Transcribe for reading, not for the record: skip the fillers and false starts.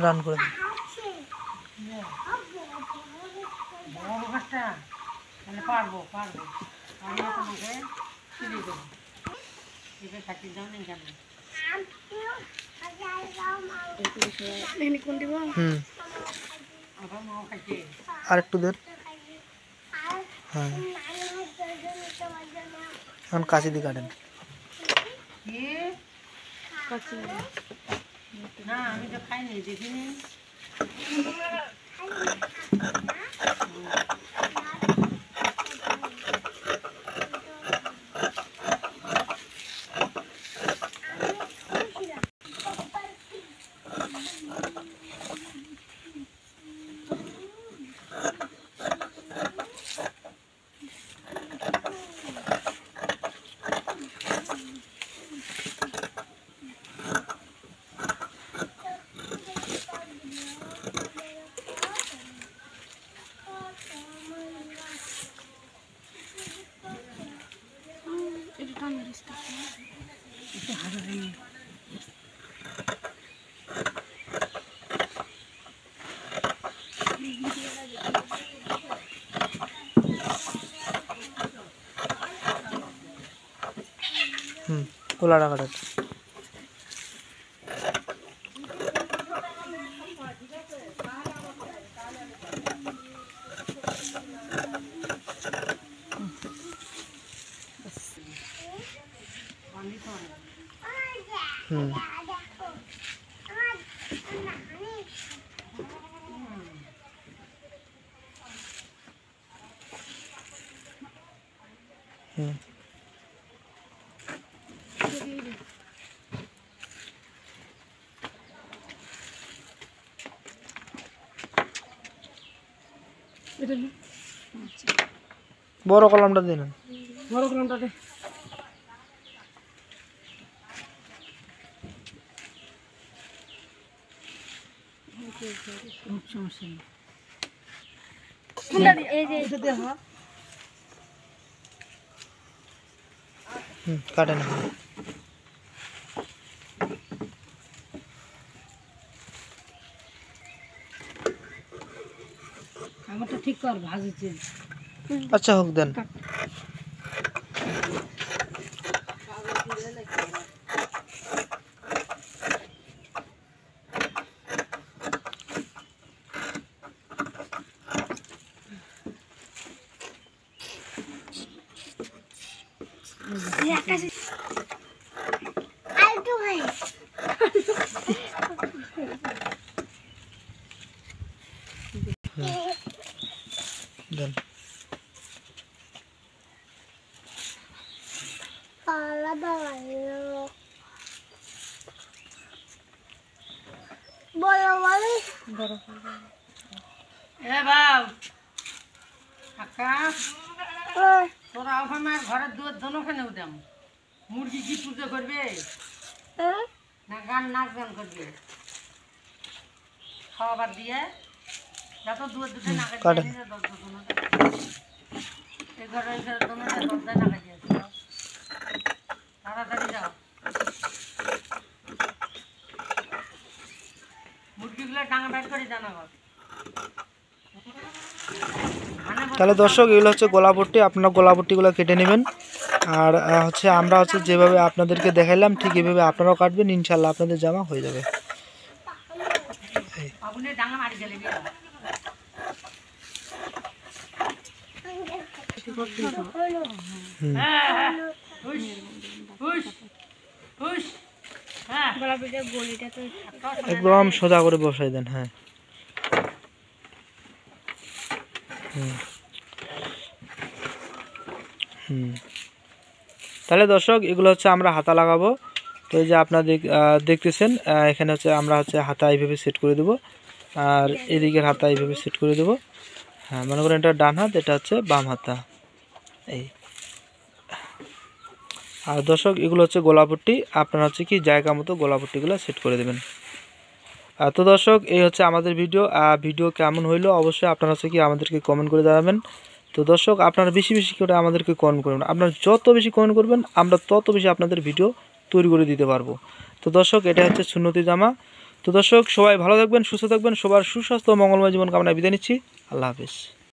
Run করে পারবো পারবো আমি তোমাকে ফিরিয়ে দেবো এটা থাকি দাও না কেন আর একটু দের হ্যাঁ এখন কাশি দিয়ে কাটেন না আমি তো খাইনি দেখিনি কোলা টাকাটা বড় কলমটা দিন বড় কলমটা দে কাটে না আমারটা ঠিক কর ভাজিছে আচ্ছা হোক দেন দেন তোরা ওখানে ঘরের দুয়ার দোনোখানে উঠাম মুরগি কি পুজো করবে না গান নাচ গান করবে খাওয়াবার দিয়ে যত দুয়ার দুটো নাকা দিয়ে এই ঘরের দোনোটা দরজায় নাকা দিয়েছে তাড়াতাড়ি যাও মুরগিগুলো ডাঙা বের করে জানাবো তাহলে দর্শক এগুলো হচ্ছে গোলাপট্টি আপনারা গোলাপট্টিগুলো কেটে নেবেন আর হচ্ছে আমরা হচ্ছে যেভাবে আপনাদেরকে দেখাইলাম ঠিক এভাবে আপনারাও কাটবেন ইনশাল্লাহ আপনাদের জামা হয়ে যাবে একদম সোজা করে বসাই দেন। হ্যাঁ তাহলে দর্শক এগুলো হচ্ছে আমরা হাতা লাগাবো। তো এই যে আপনারা দেখতেছেন এখানে হচ্ছে আমরা হচ্ছে হাতা এইভাবে সেট করে দেবো, আর এদিকের হাতা এইভাবে সেট করে দেবো। হ্যাঁ মনে করেন এটা ডান হাত, এটা হচ্ছে বাম হাতা। এই আর দর্শক এগুলো হচ্ছে গোলাপট্টি, আপনারা হচ্ছে কি জায়গা মতো গোলাপট্টিগুলো সেট করে দেবেন। তো দর্শক এই হচ্ছে আমাদের ভিডিও কেমন হইলো অবশ্যই আপনারা হচ্ছে কি আমাদেরকে কমেন্ট করে জানাবেন। তো দর্শক আপনারা বেশি বেশি করে আমাদেরকে কমেন্ট করবেন, আপনারা যত বেশি কমেন্ট করবেন আমরা তত বেশি আপনাদের ভিডিও তৈরি করে দিতে পারবো। তো দর্শক এটা হচ্ছে সুন্নতি জামা। তো দর্শক সবাই ভালো থাকবেন, সুস্থ থাকবেন, সবার সুস্বাস্থ্য ও মঙ্গলময় জীবন কামনায় বিদায় নিচ্ছি। আল্লাহ হাফেজ।